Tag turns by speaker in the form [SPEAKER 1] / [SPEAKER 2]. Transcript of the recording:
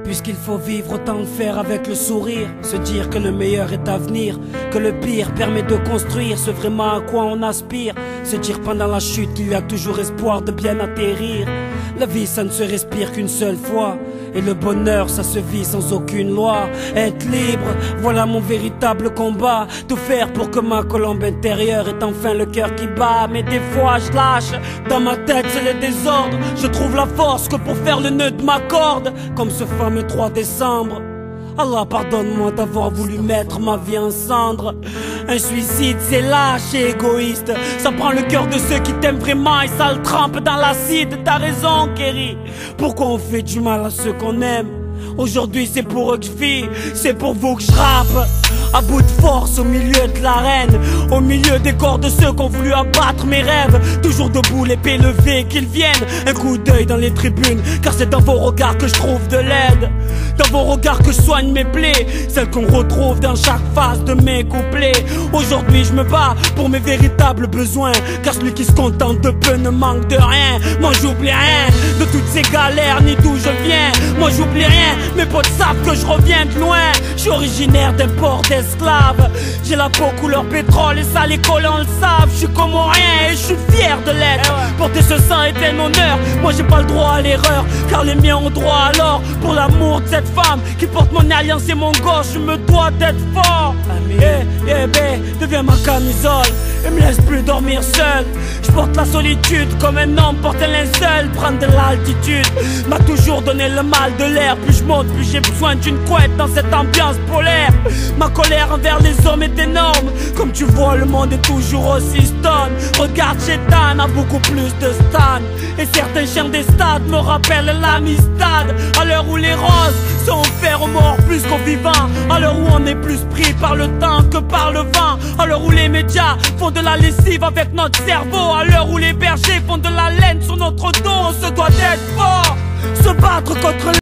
[SPEAKER 1] Puisqu'il faut vivre, autant le faire avec le sourire. Se dire que le meilleur est à venir, que le pire permet de construire ce vraiment à quoi on aspire. Se dire pendant la chute qu'il y a toujours espoir de bien atterrir. La vie ça ne se respire qu'une seule fois, et le bonheur ça se vit sans aucune loi. Être libre, voilà mon véritable combat. Tout faire pour que ma colombe intérieure ait enfin le cœur qui bat. Mais des fois je lâche, dans ma tête c'est le désordre. Je trouve la force que pour faire le nœud de ma corde. Comme ce fameux 3 décembre. Allah pardonne-moi d'avoir voulu mettre ma vie en cendres. Un suicide c'est lâche et égoïste. Ça prend le cœur de ceux qui t'aiment vraiment et ça le trempe dans l'acide. T'as raison Kerry, pourquoi on fait du mal à ceux qu'on aime? Aujourd'hui c'est pour eux que je vis, c'est pour vous que je rappe. À bout de force au milieu de l'arène, au milieu des corps de ceux qui ont voulu abattre mes rêves. Toujours debout l'épée levée, qu'ils viennent. Un coup d'œil dans les tribunes, car c'est dans vos regards que je trouve de l'aide. Dans vos regards que je soigne mes plaies, celles qu'on retrouve dans chaque phase de mes couplets. Aujourd'hui je me bats pour mes véritables besoins, car celui qui se contente de peu ne manque de rien. Moi j'oublie rien de toutes ces galères ni d'où je viens. Moi j'oublie rien, mes potes savent que je reviens de loin. Je suis originaire d'un port d'esclaves. J'ai la peau couleur pétrole et ça les collants le savent. Je suis comorien et je suis fier de l'être. Porter ce sang est un honneur, moi j'ai pas le droit à l'erreur, car les miens ont droit alors. Pour l'amour de cette femme qui porte mon alliance et mon gauche, je me dois d'être fort. Deviens ma camisole et me laisse plus dormir seul. Je porte la solitude comme un homme porte un linceul. Prendre de l'altitude m'a toujours donné le mal de l'air. Plus je monte, plus j'ai besoin d'une couette dans cette ambiance polaire. Ma colère envers les hommes est énorme. Comme tu vois, le monde est toujours aussi stone. Regarde, Chétan a beaucoup plus de stan. Et certains chiens des stades me rappellent l'amistad. À l'heure où les roses sont offerts aux morts plus qu'aux vivants. À l'heure où on est plus pris par le temps que par le vent. À l'heure où les médias font de la lessive avec notre cerveau. À l'heure où les bergers font de la laine sur notre dos. On se doit d'être fort, se battre contre